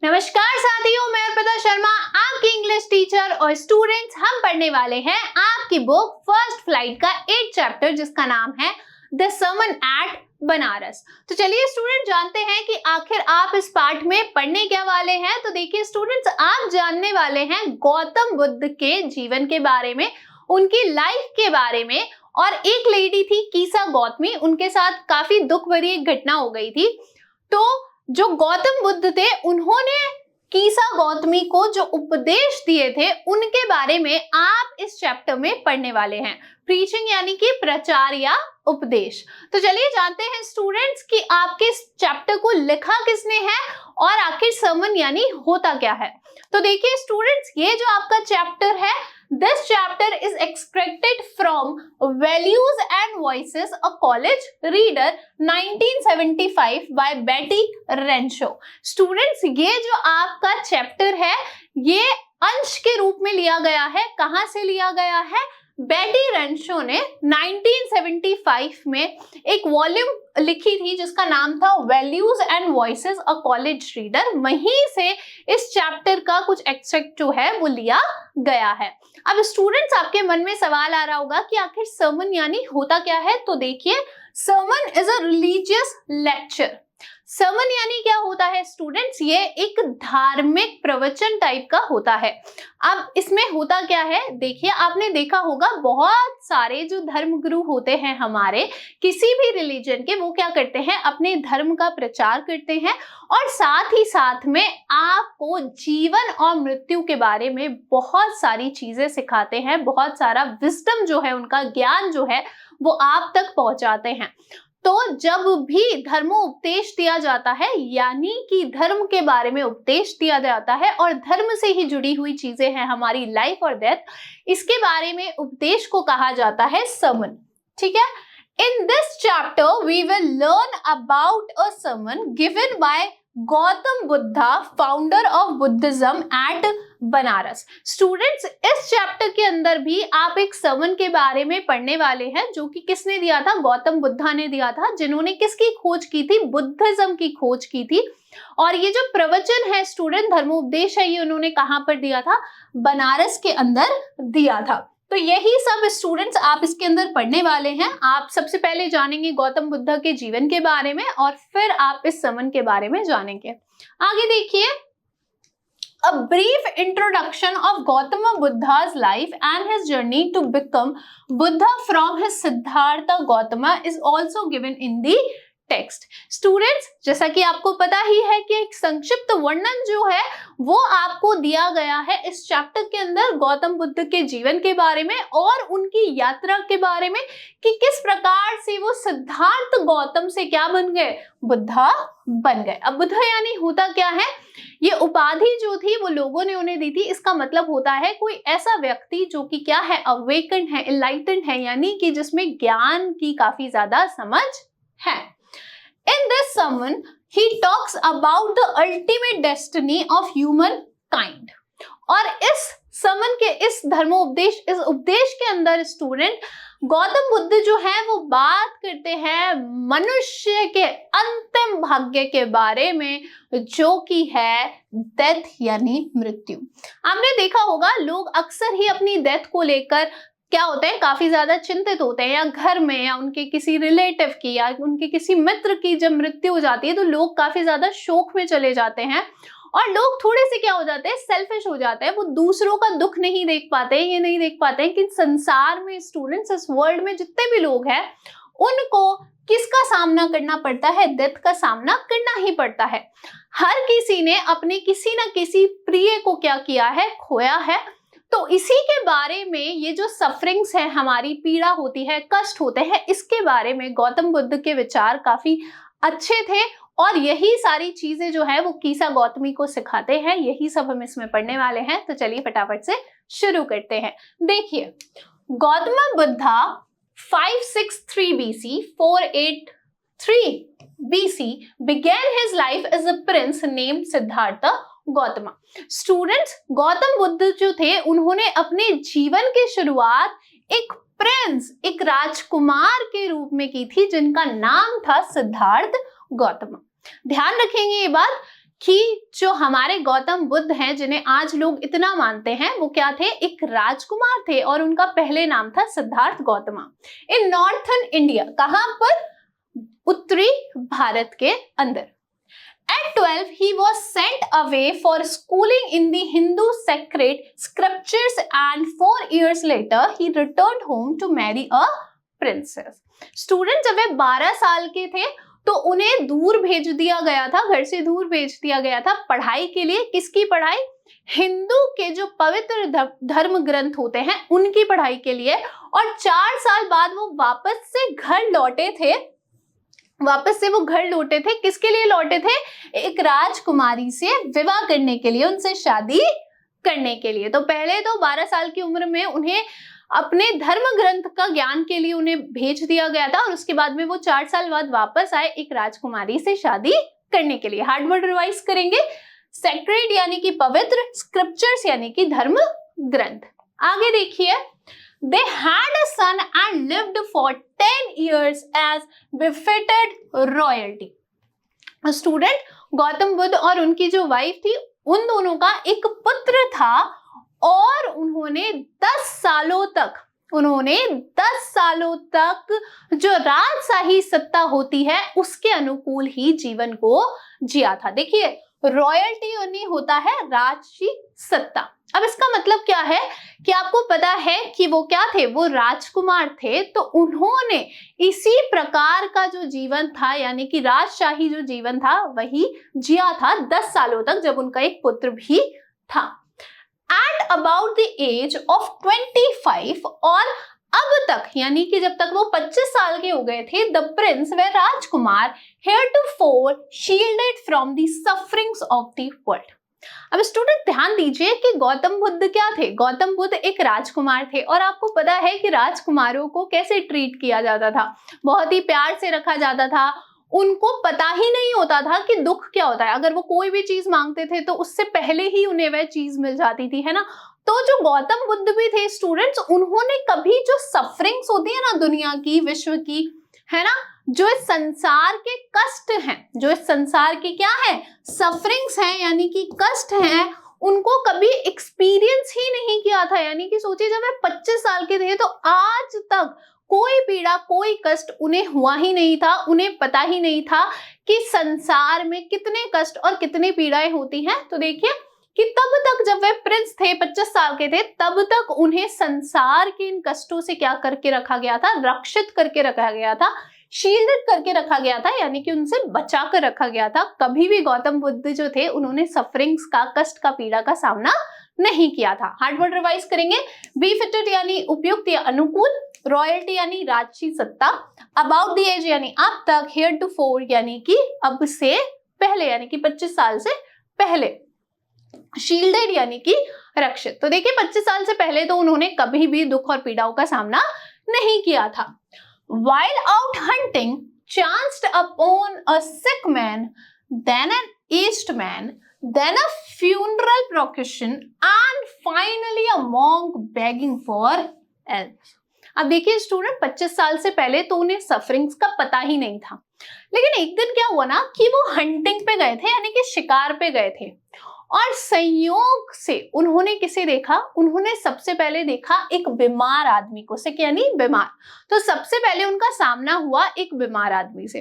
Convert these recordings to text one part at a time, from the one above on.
नमस्कार साथियों, मैं अर्पिता शर्मा आपकी इंग्लिश टीचर और स्टूडेंट्स हम पढ़ने वाले हैं आपकी बुक फर्स्ट फ्लाइट का 8th चैप्टर जिसका नाम है द सर्मन एट बनारस। तो चलिए स्टूडेंट जानते हैं कि आखिर आप इस पार्ट में पढ़ने क्या वाले हैं। तो देखिए स्टूडेंट्स, आप जानने वाले हैं गौतम बुद्ध के जीवन के बारे में, उनकी लाइफ के बारे में। और एक लेडी थी कीसा गौतमी, उनके साथ काफी दुख भरी एक घटना हो गई थी। तो जो गौतम बुद्ध थे उन्होंने कीसा गौतमी को जो उपदेश दिए थे उनके बारे में आप इस चैप्टर में पढ़ने वाले हैं। प्रीचिंग यानी कि प्रचार या उपदेश। तो चलिए जानते हैं स्टूडेंट्स कि आपके इस चैप्टर को लिखा किसने है और आखिर सर्मन यानी होता क्या है। तो देखिए स्टूडेंट्स, ये जो आपका चैप्टर है, this chapter is extracted from Values and Voices, a college reader 1975 by Betty Renshaw। Students, ये जो आपका चैप्टर है ये अंश के रूप में लिया गया है। कहां से लिया गया है? बेटी रेंशो ने 1975 में एक वॉल्यूम लिखी थी जिसका नाम था values and voices a college reader. वहीं से इस चैप्टर का कुछ एक्सट्रैक्ट जो है वो लिया गया है। अब स्टूडेंट्स, आपके मन में सवाल आ रहा होगा कि आखिर सर्मन यानी होता क्या है। तो देखिए, sermon is a religious lecture. Sermon यानी क्या होता है स्टूडेंट्स? ये एक धार्मिक प्रवचन टाइप का होता है। अब इसमें होता क्या है, देखिए आपने देखा होगा बहुत सारे जो धर्मगुरु होते हैं हमारे किसी भी रिलीजन के, वो क्या करते हैं, अपने धर्म का प्रचार करते हैं और साथ ही साथ में आपको जीवन और मृत्यु के बारे में बहुत सारी चीजें सिखाते हैं। बहुत सारा विजडम जो है, उनका ज्ञान जो है वो आप तक पहुंचाते हैं। तो जब भी धर्मोपदेश दिया जाता है यानी कि धर्म के बारे में उपदेश दिया जाता है और धर्म से ही जुड़ी हुई चीजें हैं, हमारी लाइफ और डेथ, इसके बारे में उपदेश को कहा जाता है सर्मन। ठीक है। In this chapter we will learn about a sermon given by Gautam Buddha, founder of Buddhism at Banaras. Students, इस चैप्टर के अंदर भी आप एक सर्मन के बारे में पढ़ने वाले हैं जो कि किसने दिया था? गौतम बुद्धा ने दिया था, जिन्होंने किसकी खोज की थी? बुद्धिज्म की खोज की थी। और ये जो प्रवचन है स्टूडेंट, धर्मोपदेश है, ये उन्होंने कहां पर दिया था? बनारस के अंदर दिया था। तो यही सब स्टूडेंट्स आप इसके अंदर पढ़ने वाले हैं। आप सबसे पहले जानेंगे गौतम बुद्ध के जीवन के बारे में और फिर आप इस सर्मन के बारे में जानेंगे। आगे देखिए, A brief introduction of Gautama Buddha's life and his journey to become Buddha from his Siddhartha Gautama is also given in the text. Students, जैसा कि आपको पता ही है कि एक संक्षिप्त वर्णन जो है वो आपको दिया गया है इस चैप्टर के अंदर गौतम बुद्ध के जीवन के बारे में और उनकी यात्रा के बारे में कि किस प्रकार से वो सिद्धार्थ गौतम से क्या बन गए? बुद्धा बन गए। अब बुद्ध यानी होता क्या है? ये उपाधि जो थी वो लोगों ने उन्हें दी थी। इसका मतलब होता है कोई ऐसा व्यक्ति जो कि क्या है? अवेकन है, एनलाइटेंड है, यानी कि जिसमें ज्ञान की काफी ज्यादा समझ है। In this sermon, he talks about the ultimate destiny of humankind। और इस sermon के इस धर्मोपदेश, इस उपदेश के अंदर स्टूडेंट गौतम बुद्ध जो है वो बात करते हैं मनुष्य के अंतिम भाग्य के बारे में, जो कि है डेथ यानी मृत्यु। आपने देखा होगा लोग अक्सर ही अपनी डेथ को लेकर क्या होते हैं, काफी ज्यादा चिंतित होते हैं, या घर में या उनके किसी रिलेटिव की या उनके किसी मित्र की जब मृत्यु हो जाती है तो लोग काफी ज्यादा शोक में चले जाते हैं और लोग थोड़े से क्या हो जाते हैं, सेल्फिश हो जाते हैं। वो दूसरों का दुख नहीं देख पाते, ये नहीं देख पाते हैं कि संसार में स्टूडेंट्स, इस वर्ल्ड में जितने भी लोग हैं उनको किसका सामना करना पड़ता है? डेथ का सामना करना ही पड़ता है। हर किसी ने अपने किसी ना किसी प्रिय को क्या किया है? खोया है। तो इसी के बारे में, ये जो सफरिंग्स है, हमारी पीड़ा होती है, कष्ट होते हैं, इसके बारे में गौतम बुद्ध के विचार काफी अच्छे थे और यही सारी चीजें जो है वो कीसा गौतमी को सिखाते हैं। यही सब हम इसमें पढ़ने वाले हैं। तो चलिए फटाफट से शुरू करते हैं। देखिए, Gautam Buddha 563 BC 483 BC began his life as a prince named Siddhartha Gautam. Students, Gautam Buddha जो थे उन्होंने अपने जीवन की शुरुआत एक प्रिंस, एक राजकुमार के रूप में की थी जिनका नाम था सिद्धार्थ गौतम। ध्यान रखेंगे ये बात कि जो हमारे गौतम बुद्ध हैं, जिन्हें आज लोग इतना मानते हैं, वो क्या थे? एक राजकुमार थे और उनका पहले नाम था सिद्धार्थ गौतमा। इन नॉर्थन इंडिया, कहां पर? उत्तरी भारत के अंदर। At 12, he was sent away for schooling in the Hindu sacred scriptures, and 4 years later, he returned home to marry a princess. Student जब वे 12 साल के थे तो उन्हें दूर भेज दिया गया था, घर से दूर भेज दिया गया था पढ़ाई के लिए। किसकी पढ़ाई? हिंदू के जो पवित्र धर्म ग्रंथ होते हैं उनकी पढ़ाई के लिए। और 4 साल बाद वो वापस से घर लौटे थे। किसके लिए लौटे थे? एक राजकुमारी से विवाह करने के लिए, उनसे शादी करने के लिए। तो पहले तो 12 साल की उम्र में उन्हें अपने धर्म ग्रंथ का ज्ञान के लिए उन्हें भेज दिया गया था और उसके बाद में वो 4 साल बाद वापस आए एक राजकुमारी से शादी करने के लिए। हार्ड वर्ड रिवाइज करेंगे। सेक्रेड यानी कि पवित्र, स्क्रिप्चर्स यानी कि धर्म ग्रंथ। आगे देखिए, they had a son and lived for 10 years as befitted royalty. Student, Gautam Buddha और उनकी जो वाइफ थी, उन दोनों का एक पुत्र था और उन्होंने 10 सालों तक जो राजशाही सत्ता होती है उसके अनुकूल ही जीवन को जिया था। देखिए, रॉयल्टी यानी होता है राजसी सत्ता। अब इसका मतलब क्या है कि आपको पता है कि वो क्या थे? वो राजकुमार थे। तो उन्होंने इसी प्रकार का जो जीवन था, यानी कि राजशाही जो जीवन था, वही जिया था 10 सालों तक, जब उनका एक पुत्र भी था। At about the age of 25, और अब तक यानी कि जब तक वो 25 साल के हो गए थे, द प्रिंस व राजकुमार heretofore shielded from the sufferings of the world. अब स्टूडेंट ध्यान दीजिए कि गौतम बुद्ध क्या थे? गौतम बुद्ध एक राजकुमार थे और आपको पता है कि राजकुमारों को कैसे ट्रीट किया जाता था? बहुत ही प्यार से रखा जाता था। उनको पता ही नहीं होता था कि दुख क्या होता है। अगर वो कोई भी चीज मांगते थे तो उससे पहले ही उन्हें वह चीज मिल जाती थी, है ना। तो जो गौतम बुद्ध भी थे स्टूडेंट्स, उन्होंने कभी जो सफरिंग्स होती है ना दुनिया की, विश्व की, है ना, जो इस संसार के कष्ट हैं, जो इस संसार के क्या है, सफरिंग्स हैं यानी कि कष्ट हैं, उनको कभी एक्सपीरियंस ही नहीं किया था। यानी कि सोचिए, जब वे 25 साल के थे तो आज तक कोई पीड़ा, कोई कष्ट उन्हें हुआ ही नहीं था। उन्हें पता ही नहीं था कि संसार में कितने कष्ट और कितनी पीड़ाएं होती हैं। तो देखिए कि तब तक जब वे प्रिंस थे, 25 साल के थे, तब तक उन्हें संसार के इन कष्टों से क्या करके रखा गया था? रक्षित करके रखा गया था, शील्डेड करके रखा गया था, यानी कि उनसे बचा कर रखा गया था। कभी भी गौतम बुद्ध जो थे उन्होंने सफरिंग्स का, कष्ट का, पीड़ा का सामना नहीं किया था। हार्ड वर्ड रिवाइज करेंगे। बी फिटेड यानी उपयुक्त या अनुकूल, रॉयल्टी यानी राजसी सत्ता, अबाउट द एज यानी अब तक, हेरेटोफोर यानी कि अब से पहले, यानी कि 25 साल से पहले, शील्डेड यानी कि रक्षित। तो देखिए 25 साल से पहले तो उन्होंने कभी भी दुख और पीड़ाओं का सामना नहीं किया था। While out hunting, chanced upon a sick man, then an aged man, then a funeral procession, and finally a monk begging for alms. अब देखिए स्टूडेंट, 25 साल से पहले तो उन्हें सफरिंग्स का पता ही नहीं था, लेकिन एक दिन क्या हुआ ना कि वो हंटिंग पे गए थे, यानी कि शिकार पे गए थे, और संयोग से उन्होंने किसे देखा? उन्होंने सबसे पहले देखा एक बीमार आदमी को। सिक यानी बीमार। तो सबसे पहले उनका सामना हुआ एक बीमार आदमी से।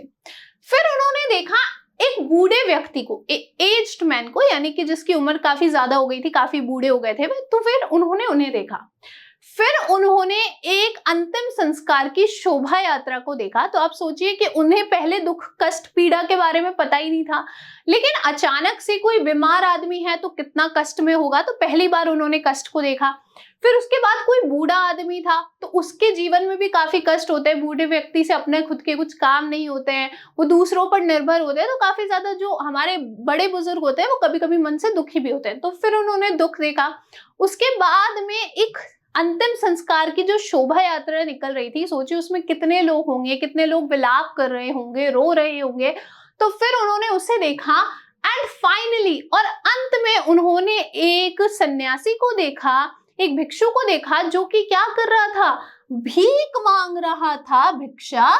फिर उन्होंने देखा एक बूढ़े व्यक्ति को, एज्ड मैन को, यानी कि जिसकी उम्र काफी ज्यादा हो गई थी, काफी बूढ़े हो गए थे। तो फिर उन्होंने उन्हें देखा। फिर उन्होंने एक अंतिम संस्कार की शोभा यात्रा को देखा। तो आप सोचिए कि उन्हें पहले दुख, कष्ट, पीड़ा के बारे में पता ही नहीं था, लेकिन अचानक से कोई बीमार आदमी है तो कितना कष्ट में होगा। तो पहली बार उन्होंने कष्ट को देखा। फिर उसके बाद कोई बूढ़ा आदमी था, तो उसके जीवन में भी काफी कष्ट होते हैं। बूढ़े व्यक्ति से अपने खुद के कुछ काम नहीं होते हैं, वो दूसरों पर निर्भर होते हैं। तो काफी ज्यादा जो हमारे बड़े बुजुर्ग होते हैं वो कभी कभी मन से दुखी भी होते हैं। तो फिर उन्होंने दुख देखा। उसके बाद में एक अंतिम संस्कार की जो शोभा यात्रा निकल रही थी, सोचिए उसमें कितने लोग होंगे, कितने लोग विलाप कर रहे होंगे, रो रहे होंगे। तो फिर उन्होंने उसे देखा एंड फाइनली, और अंत में उन्होंने एक सन्यासी को देखा, एक भिक्षु को देखा, जो कि क्या कर रहा था? भीख मांग रहा था, भिक्षा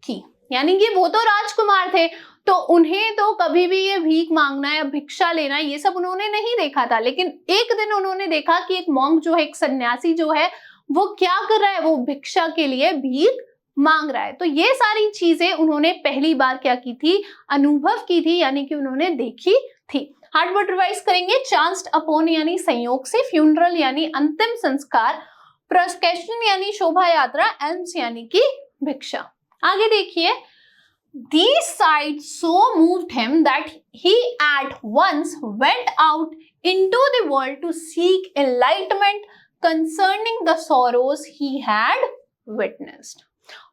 की। यानी कि वो तो राजकुमार थे, तो उन्हें तो कभी भी ये भीख मांगना या भिक्षा लेना ये सब उन्होंने नहीं देखा था, लेकिन एक दिन उन्होंने देखा कि एक मॉन्क जो है, एक सन्यासी जो है, वो क्या कर रहा है, वो भिक्षा के लिए भीख मांग रहा है। तो ये सारी चीजें उन्होंने पहली बार क्या की थी, अनुभव की थी, यानी कि उन्होंने देखी थी। हार्ड वर्ड रिवाइज करेंगे। चांस्ड अपॉन यानी संयोग से, फ्यूनरल यानी अंतिम संस्कार, प्रोसेशन यानी शोभा यात्रा, एल्म्स यानी कि भिक्षा। आगे देखिए, these sights so moved him that he at once went out into the world to seek enlightenment concerning the sorrows he had witnessed।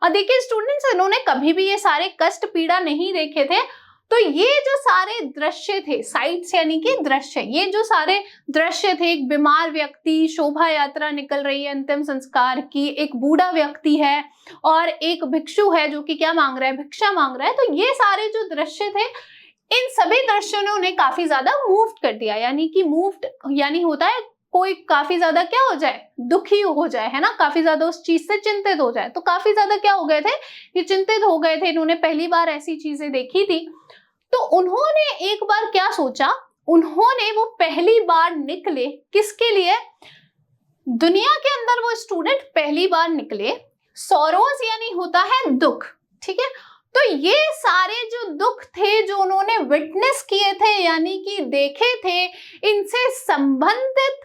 और देखिए स्टूडेंट्स, इन्होंने कभी भी ये सारे कष्ट पीड़ा नहीं देखे थे, तो ये जो सारे दृश्य थे, साइट्स यानी कि दृश्य, ये जो सारे दृश्य थे, एक बीमार व्यक्ति, शोभा यात्रा निकल रही है अंतिम संस्कार की, एक बूढ़ा व्यक्ति है और एक भिक्षु है जो कि क्या मांग रहा है, भिक्षा मांग रहा है। तो ये सारे जो दृश्य थे, इन सभी दृश्यों ने उन्हें काफी ज्यादा मूव्ड कर दिया, यानी कि मूव्ड यानी होता है कोई काफी ज्यादा क्या हो जाए, दुखी हो जाए, है ना, काफी ज्यादा उस चीज से चिंतित हो जाए। तो काफी ज्यादा क्या हो गए थे, ये चिंतित हो गए थे, इन्होंने पहली बार ऐसी चीजें देखी थी। तो उन्होंने एक बार क्या सोचा, उन्होंने वो पहली बार निकले किसके लिए, दुनिया के अंदर वो स्टूडेंट पहली बार निकले, सॉरोज यानी होता है दुख, ठीक है। तो ये सारे जो दुख थे जो उन्होंने विटनेस किए थे यानी कि देखे थे, इनसे संबंधित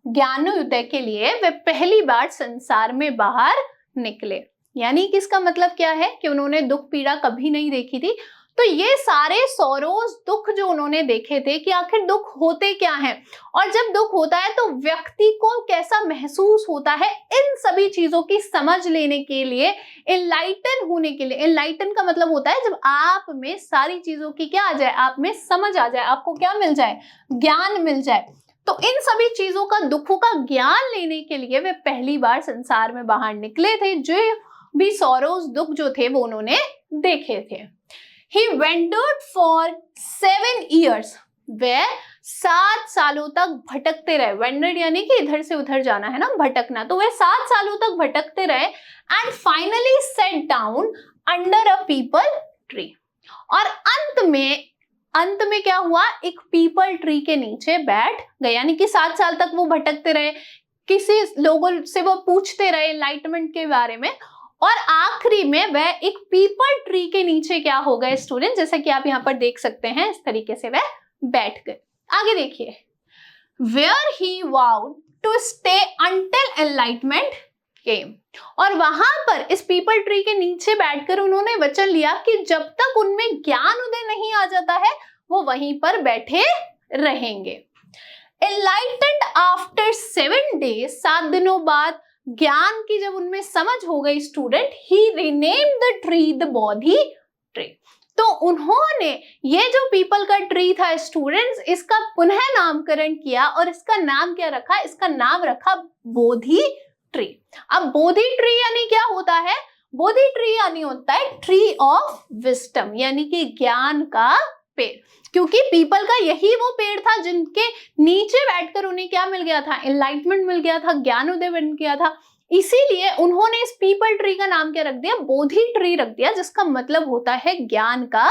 ज्ञानोदय के लिए वे पहली बार संसार में बाहर निकले। यानी कि इसका मतलब क्या है कि उन्होंने दुख पीड़ा कभी नहीं देखी थी। तो ये सारे सॉरोज, दुख जो उन्होंने देखे थे कि आखिर दुख होते क्या हैं, और जब दुख होता है तो व्यक्ति को कैसा महसूस होता है, इन सभी चीजों की समझ लेने के लिए, एनलाइटन होने के लिए, एनलाइटन का मतलब होता है जब आप में सारी चीजों की क्या आ जाए, आप में समझ आ जाए, आपको क्या मिल जाए, ज्ञान मिल जाए। तो इन सभी चीजों का, दुखों का ज्ञान लेने के लिए वे पहली बार संसार में बाहर निकले थे। जो भी सॉरोज, दुख जो थे वो उन्होंने देखे थे। He wandered for 7 years, वे 7 सालों तक भटकते रहे। वेंडर्ड यानी कि इधर से उधर जाना, है ना, भटकना। तो वे 7 सालों तक भटकते रहे and finally set down under a people tree. और अंत में क्या हुआ, एक पीपल ट्री के नीचे बैठ गए। यानी कि 7 साल तक वो भटकते रहे, किसी लोगों से वो पूछते रहे एनलाइटमेंट के बारे में, और आखिरी में वह एक पीपल ट्री के नीचे क्या हो गए स्टूडेंट, जैसे कि आप यहाँ पर देख सकते हैं, इस तरीके से वह बैठ गए। आगे देखिए, where he vowed to stay until enlightenment came। और वहां पर इस पीपल ट्री के नीचे बैठकर उन्होंने वचन लिया कि जब तक उनमें ज्ञान उदय नहीं आ जाता है वो वहीं पर बैठे रहेंगे। Enlightened after 7 days, 7 दिनों बाद ज्ञान की जब उनमें समझ हो गई student, he renamed the tree the Bodhi tree. तो उन्होंने ये जो पीपल का ट्री था स्टूडेंट्स, इसका पुनः नामकरण किया और इसका नाम क्या रखा, इसका नाम रखा बोधि ट्री। अब बोधि ट्री यानी क्या होता है, बोधि ट्री यानी होता है ट्री ऑफ विजडम, यानी कि ज्ञान का पेड़। क्योंकि पीपल का यही वो पेड़ था जिनके नीचे बैठकर उन्हें क्या मिल गया था, एनलाइटमेंट मिल गया था, ज्ञानोदय बन गया था। इसीलिए उन्होंने इस पीपल ट्री का नाम क्या रख दिया, बोधि ट्री रख दिया, जिसका मतलब होता है ज्ञान का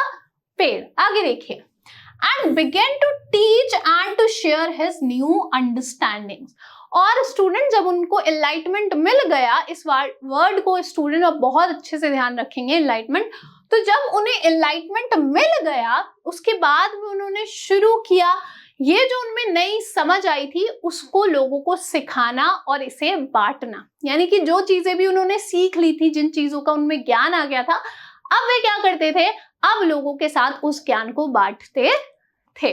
पेड़। आगे देखिए, and began to teach and to share his new understandings. और स्टूडेंट जब उनको एनलाइटमेंट मिल गया, इस वर्ड को स्टूडेंट अब बहुत अच्छे से ध्यान रखेंगे, एनलाइटमेंट। तो जब उन्हें एनलाइटमेंट मिल गया, उसके बाद में उन्होंने शुरू किया ये जो उनमें नई समझ आई थी उसको लोगों को सिखाना और इसे बांटना। यानी कि जो चीजें भी उन्होंने सीख ली थी, जिन चीजों का उनमें ज्ञान आ गया था, अब वे क्या करते थे, अब लोगों के साथ उस ज्ञान को बांटते थे।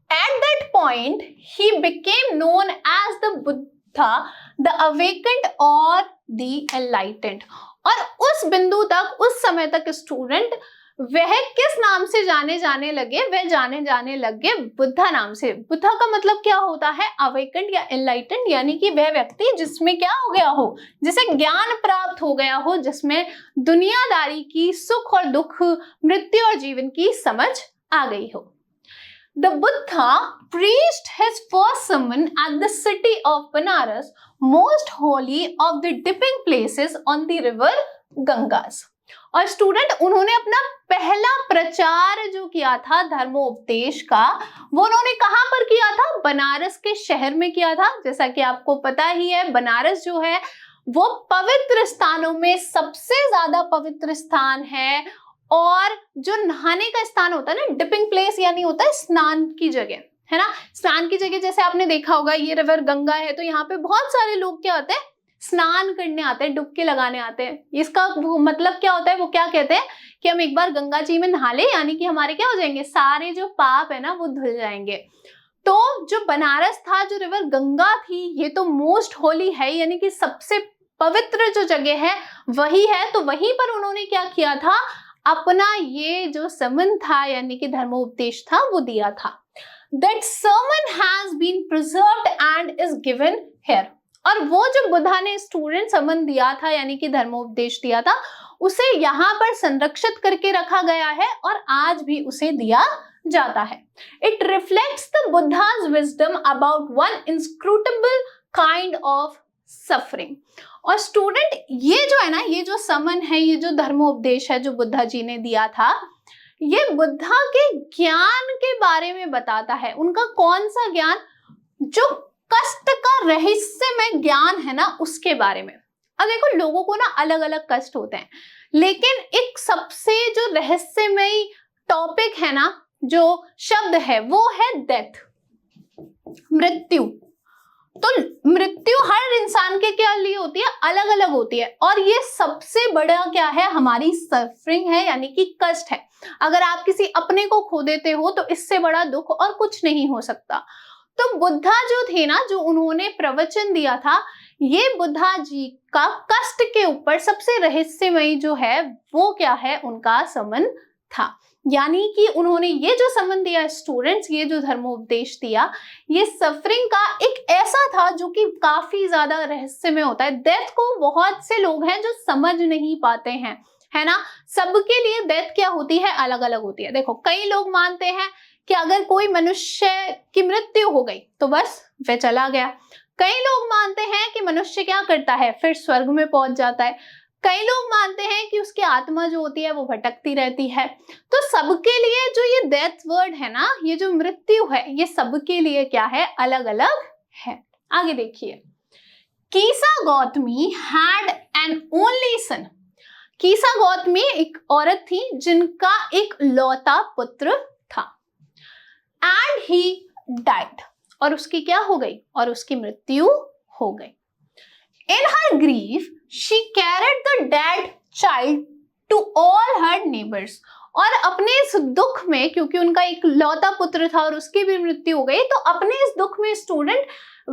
At that point, he became known as the Buddha, the awakened or the enlightened। और उस बिंदु तक, उस समय तक स्टूडेंट वह किस नाम से जाने लगे, वह जाने लगे बुद्धा नाम से। बुद्धा का मतलब क्या होता है, अवेकेंड या एनलाइटेंड, यानी कि वह व्यक्ति जिसमें क्या हो गया हो, जिसे ज्ञान प्राप्त हो गया हो, जिसमें दुनियादारी की सुख और दुख, मृत्यु और जीवन की समझ आ गई हो। The Buddha preached his first sermon at the city of Banaras, most holy of the dipping places on the river Gangas। और स्टूडेंट उन्होंने अपना पहला प्रचार जो किया था धर्मोपदेश का, वो उन्होंने कहां पर किया था? बनारस के शहर में किया था। जैसा कि आपको पता ही है, बनारस जो है वो पवित्र स्थानों में सबसे ज्यादा पवित्र स्थान है, और जो नहाने का स्थान होता है ना, डिपिंग प्लेस यानी होता है स्नान की जगह, है ना। स्नान की जगह जैसे आपने देखा होगा, ये रिवर गंगा है, तो यहाँ पे बहुत सारे लोग क्या होते हैं, स्नान करने आते हैं, डुबकी लगाने आते हैं। इसका मतलब क्या होता है, वो क्या कहते हैं कि हम एक बार गंगा जी में नहा ले, यानी कि हमारे क्या हो जाएंगे, सारे जो पाप है ना वो धुल जाएंगे। तो जो बनारस था, जो रिवर गंगा थी, ये तो मोस्ट होली है, यानी कि सबसे पवित्र जो जगह है वही है। तो वहीं पर उन्होंने क्या किया था, अपना ये जो समन था यानी कि धर्मोपदेश था वो दिया था। That sermon has been preserved and is given here. और वो जो बुद्धा ने स्टूडेंट समन दिया था यानी कि धर्मोपदेश दिया था, उसे यहाँ पर संरक्षित करके रखा गया है और आज भी उसे दिया जाता है। It reflects the Buddha's wisdom about one inscrutable kind of suffering. और स्टूडेंट ये जो है ना, ये जो समन है, ये जो धर्मोपदेश है जो बुद्धा जी ने दिया था, ये बुद्धा के ज्ञान के बारे में बताता है। उनका कौन सा ज्ञान? जो कष्ट का रहस्यमय ज्ञान है ना, उसके बारे में। अब देखो, लोगों को ना अलग अलग कष्ट होते हैं, लेकिन एक सबसे जो रहस्यमय टॉपिक है ना, जो शब्द है, वो है डेथ, मृत्यु। तो मृत्यु हर इंसान के क्या लिए होती है? अलग अलग होती है, और ये सबसे बड़ा क्या है? हमारी सफरिंग है, यानी कि कष्ट है। अगर आप किसी अपने को खो देते हो तो इससे बड़ा दुख और कुछ नहीं हो सकता। तो बुद्धा जो थे ना, जो उन्होंने प्रवचन दिया था, ये बुद्धा जी का कष्ट के ऊपर सबसे रहस्यमयी जो है वो क्या है? उनका समन था। यानी कि उन्होंने ये जो समन दिया स्टूडेंट्स, ये जो धर्मोपदेश दिया, ये सफरिंग का एक ऐसा था जो कि काफी ज्यादा रहस्यमय होता है। डेथ को बहुत से लोग हैं जो समझ नहीं पाते हैं, है ना। सबके लिए डेथ क्या होती है? अलग अलग होती है। देखो, कई लोग मानते हैं कि अगर कोई मनुष्य की मृत्यु हो गई तो बस वह चला गया। कई लोग मानते हैं कि मनुष्य क्या करता है? फिर स्वर्ग में पहुंच जाता है। कई लोग मानते हैं कि उसकी आत्मा जो होती है वो भटकती रहती है। तो सबके लिए जो ये डेथ वर्ड है ना, ये जो मृत्यु है, ये सबके लिए क्या है? अलग अलग है। आगे देखिए, Kisa Gotami had an only son. Kisa Gotami एक औरत थी जिनका एक लौता पुत्र था। एंड ही डाइड, और उसकी क्या हो गई? और उसकी मृत्यु हो गई। In her grief, she carried the dead child to all her neighbors. और अपने इस दुख में, क्योंकि उनका एक लौता पुत्र था और उसकी भी मृत्यु हो गई, तो अपने इस दुख में स्टूडेंट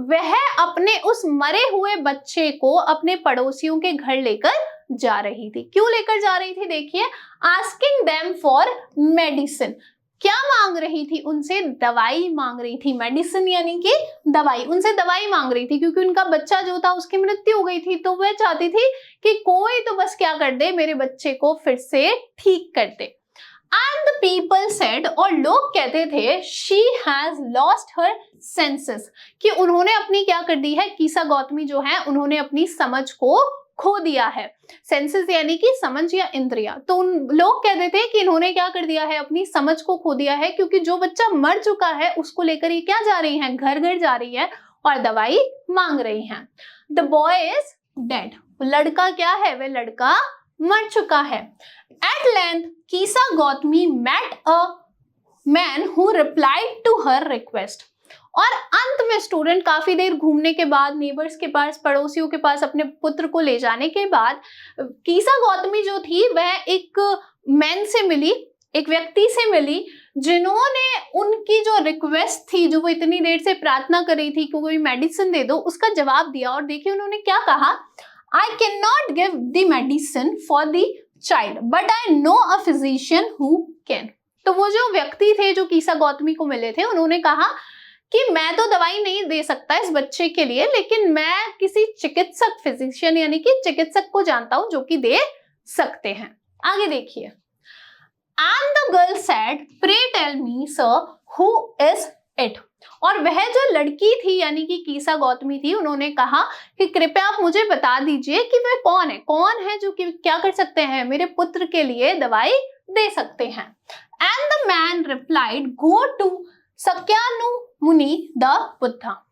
वह अपने उस मरे हुए बच्चे को अपने पड़ोसियों के घर लेकर जा रही थी। क्यों लेकर जा रही थी? देखिए, आस्किंग देम फॉर मेडिसिन। क्या मांग रही थी? उनसे दवाई मांग रही थी। मेडिसिन यानी कि दवाई, उनसे दवाई मांग रही थी, क्योंकि उनका बच्चा जो था उसकी मृत्यु हो गई थी। तो वह चाहती थी कि कोई तो बस क्या कर दे, मेरे बच्चे को फिर से ठीक कर दे। एंड द पीपल सेड, और लोग कहते थे, she has lost her senses, कि उन्होंने अपनी क्या कर दी है? कीसा गौतमी जो है उन्होंने अपनी समझ को खो दिया है। सेंसेस यानी कि समझ या इंद्रिया। तो उन लोग कहते थे कि इन्होंने क्या कर दिया है? अपनी समझ को खो दिया है, क्योंकि जो बच्चा मर चुका है उसको लेकर ये क्या जा रही है? घर घर जा रही है और दवाई मांग रही है। द बॉय इज डेड, लड़का क्या है? वह लड़का मर चुका है। At length Kisa Gotami met a man who replied to her request. और अंत में स्टूडेंट काफी देर घूमने के बाद, नेबर्स के पास, पड़ोसियों के पास अपने पुत्र को ले जाने के बाद, कीसा गौतमी जो थी वह एक मैन से मिली, एक व्यक्ति से मिली, जिन्होंने उनकी जो रिक्वेस्ट थी, जो वो इतनी देर से प्रार्थना कर रही थी कि कोई मेडिसिन दे दो, उसका जवाब दिया। और देखिए उन्होंने क्या कहा, I can not give the medicine for the child but I know a physician who can. तो वो जो व्यक्ति थे जो कीसा गौतमी को मिले थे, उन्होंने कहा कि मैं तो दवाई नहीं दे सकता इस बच्चे के लिए, लेकिन मैं किसी चिकित्सक, फिजिशियन यानी कि चिकित्सक को जानता हूं जो कि दे सकते हैं। आगे देखिए, and the girl said, pray tell me sir who is it. और वह जो लड़की थी यानी कि कीसा गौतमी थी, उन्होंने कहा कि कृपया आप मुझे बता दीजिए कि वह कौन है जो कि क्या कर सकते हैं, मेरे पुत्र के लिए दवाई दे सकते हैं। And the man replied, go to Sakyamuni the Buddha.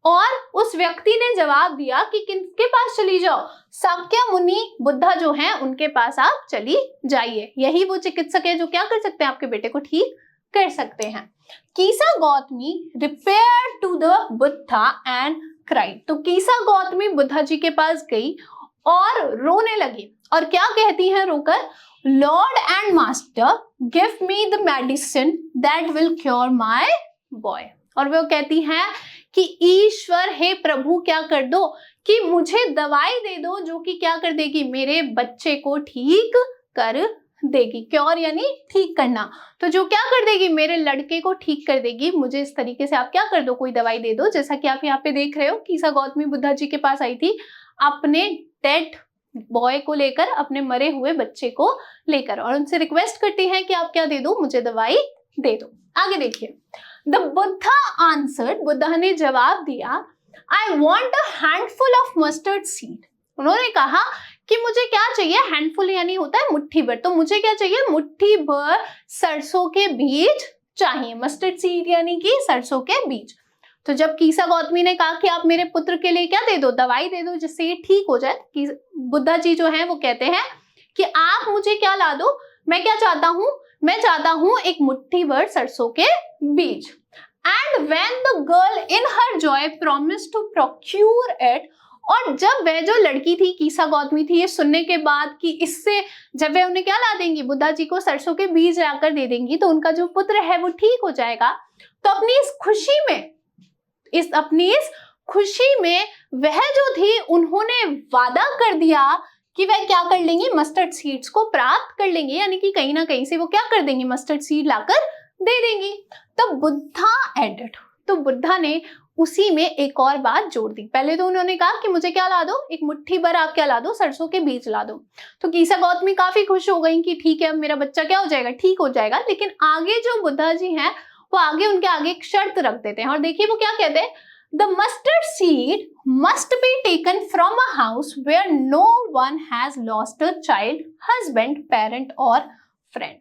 और उस व्यक्ति ने जवाब दिया कि किसके पास चली जाओ, साक्य मुनि बुद्धा जो हैं उनके पास आप चली जाइए। यही वो चिकित्सक है जो क्या कर सकते हैं, आपके बेटे को ठीक कर सकते हैं। Kisa Gotami repair to the Buddha and cried. तो कीसा गौतमी बुद्धा जी के पास गई और रोने लगी और क्या कहती हैं रोकर, lord and master give me the medicine that will cure my boy. और वो कहती हैं कि ईश्वर हे प्रभु क्या कर दो कि मुझे दवाई दे दो जो कि क्या कर देगी, मेरे बच्चे को ठीक कर देगी। क्योर यानी ठीक करना, तो जो क्या कर देगी, मेरे लड़के को ठीक कर देगी। मुझे इस तरीके से आप क्या कर दो, कोई दवाई दे दो। जैसा कि आप यहाँ पे देख रहे हो, कीसा गौतमी बुद्धा जी के पास आई थी अपने डेड बॉय को लेकर, अपने मरे हुए बच्चे को लेकर, और उनसे रिक्वेस्ट करती है कि आप क्या दे दो, मुझे दवाई दे दो। आगे देखिए, द बुद्धा आंसर्ड, बुद्धा ने जवाब दिया, I want a handful of mustard seed. उन्होंने कहा कि मुझे क्या चाहिए, हैंडफुल यानी होता है मुट्ठी भर, तो मुझे क्या चाहिए, मुट्ठी भर सरसों के बीज चाहिए। मस्टर्ड सीड यानी कि सरसों के बीज। तो जब कीसा गौतमी ने कहा कि आप मेरे पुत्र के लिए क्या दे दो, दवाई दे दो जिससे ये ठीक हो जाए, कि बुद्धा जी जो है वो कहते हैं कि आप मुझे क्या ला दो, मैं क्या चाहता हूं, मैं चाहता हूं एक मुट्ठी भर सरसों के बीज। And when the girl in her joy promised to procure it, और जब वह जो लड़की थी कीसा गौतमी थी, ये सुनने के बाद कि इससे जब वह उन्हें क्या ला देंगी, बुद्धा जी को सरसों के बीज लाकर दे देंगी तो उनका जो पुत्र है वो ठीक हो जाएगा, तो अपनी इस खुशी में वह जो थी उन्होंने वादा कर दिया कि वह क्या कर लेंगे, मस्टर्ड सीड्स को प्राप्त कर लेंगे, यानी कि कहीं ना कहीं से वो क्या कर देंगे, मस्टर्ड सीड लाकर दे देंगी। तो बुद्धा एडेड, तो बुद्धा ने उसी में एक और बात जोड़ दी। पहले तो उन्होंने कहा कि मुझे क्या ला दो, एक मुट्ठी भर आप क्या ला दो, सरसों के बीज ला दो। तो कीसा गौतमी काफी खुश हो गई कि ठीक है अब मेरा बच्चा क्या हो जाएगा, ठीक हो जाएगा। लेकिन आगे जो बुद्धा जी हैं वो आगे उनके आगे एक शर्त रख देते हैं, और देखिए वो क्या कहते हैं, the mustard seed must be taken from a house where no one has lost a child, husband, parent और फ्रेंड।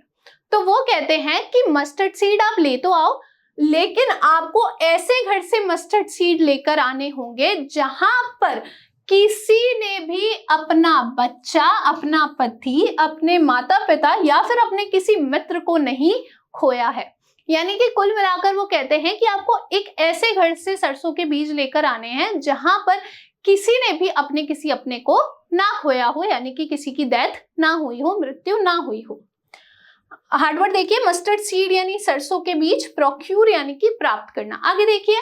तो वो कहते हैं कि मस्टर्ड सीड आप ले तो आओ, लेकिन आपको ऐसे घर से मस्टर्ड सीड लेकर आने होंगे जहां पर किसी ने भी अपना बच्चा, अपना पति, अपने माता पिता या फिर अपने किसी मित्र को नहीं खोया है। यानी कि कुल मिलाकर वो कहते हैं कि आपको एक ऐसे घर से सरसों के बीज लेकर आने हैं जहां पर किसी ने भी अपने किसी अपने को ना खोया हो, यानी कि किसी की डेथ ना हुई हो, मृत्यु ना हुई हो। हार्डवर्ड देखिए, मस्टर्ड सीड यानी सरसों के बीज, प्रोक्यूर यानी कि प्राप्त करना। आगे देखिए,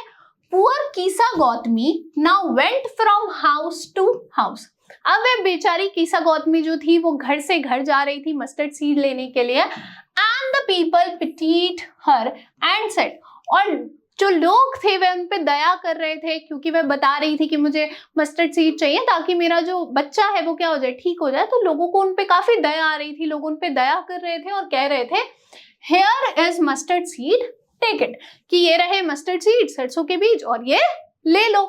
poor Kisa Gotami now went from house to house. अब वह बेचारी कीसा गौतमी जो थी वो घर से घर जा रही थी मस्टर्ड सीड लेने के लिए। And the people pitied her and said, और जो लोग थे वह उन पे दया कर रहे थे, क्योंकि वह बता रही थी कि मुझे मस्टर्ड सीड चाहिए ताकि मेरा जो बच्चा है वो क्या हो जाए, ठीक हो जाए। तो लोगों को उन पे काफी दया आ रही थी, लोग उन पे दया कर रहे थे और कह रहे थे, here is mustard seed, take it, कि ये रहे मस्टर्ड सीड, सरसों के बीज, और ये ले लो।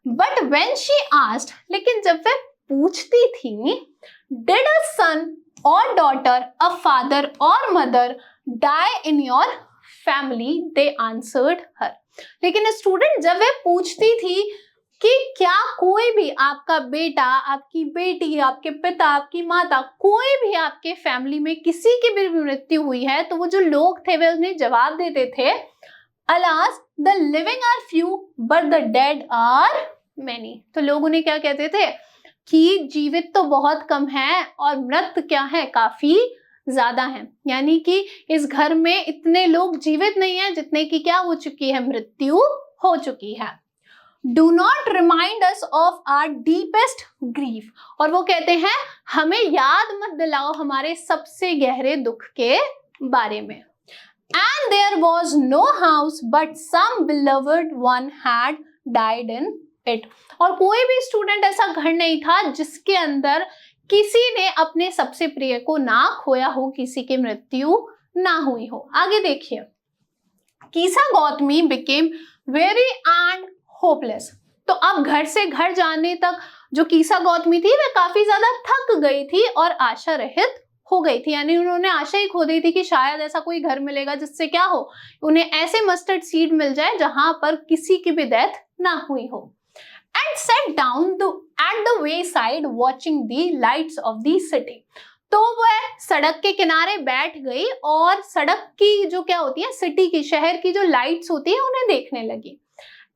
बट व्हेन शी आस्क्ड, लेकिन जब वह पूछती थी, did a son or daughter, a father or mother die in your family, they answered her. लेकिन स्टूडेंट जब वह पूछती थी कि क्या कोई भी आपका बेटा, आपकी बेटी, आपके पिता, आपकी माता, कोई भी आपके फैमिली में किसी की भी मृत्यु हुई है, तो वो जो लोग थे वे उन्हें जवाब देते थे, alas the living are few but the dead are many. तो लोग उन्हें क्या कहते थे कि जीवित तो बहुत कम है और मृत क्या है, काफी ज्यादा है। यानी कि इस घर में इतने लोग जीवित नहीं है जितने की क्या हो चुकी है, मृत्यु हो चुकी है। Do not remind us of our deepest grief, और वो कहते हैं हमें याद मत दिलाओ हमारे सबसे गहरे दुख के बारे में। And there was no house but some beloved one had died in it, और कोई भी स्टूडेंट ऐसा घर नहीं था जिसके अंदर किसी ने अपने सबसे प्रिय को ना खोया हो, किसी की मृत्यु ना हुई हो। आगे देखिए, Kisa Gotami became very and hopeless. तो अब घर से घर जाने तक जो कीसा गौतमी थी वह काफी ज्यादा थक गई थी और आशा रहित हो गई थी, यानी उन्होंने आशा ही खो दी थी कि शायद ऐसा कोई घर मिलेगा जिससे क्या हो, उन्हें ऐसे मस्टर्ड सीड मिल जाए जहां पर किसी की भी डेथ ना हुई हो। And set down at the way side watching the lights off the city. तो वह सड़क के किनारे बैठ गई और सड़क की जो क्या होती है, सिटी की, शहर की जो लाइट्स होती है उन्हें देखने लगी।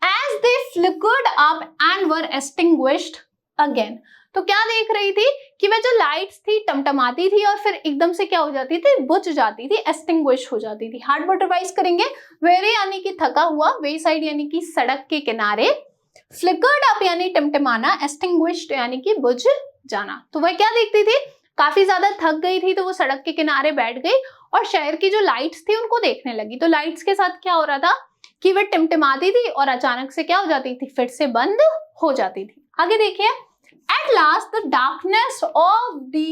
As they flickered up and were extinguished again। तो क्या देख रही थी कि वह जो लाइट्स थी टमटमाती थी और फिर एकदम से क्या हो जाती थी, बुझ जाती थी, एक्सटिंग्विश हो जाती थी। हार्ड वर्ड रिवाइज करेंगे। वेरी यानी कि थका हुआ, वे साइड यानी कि सड़क के किनारे, फ्लिकर्ड अप यानी टिमटिमाना, एक्सटिंग्विश्ड यानी कि बुझ जाना। तो वह क्या देखती थी, काफी ज्यादा थक गई थी तो वो सड़क के किनारे बैठ गई और शहर की जो लाइट्स थी उनको देखने लगी। तो लाइट्स के साथ क्या हो रहा था कि वह टिमटिमाती थी और अचानक से क्या हो जाती थी, फिर से बंद हो जाती थी। आगे देखिए। At last the darkness of the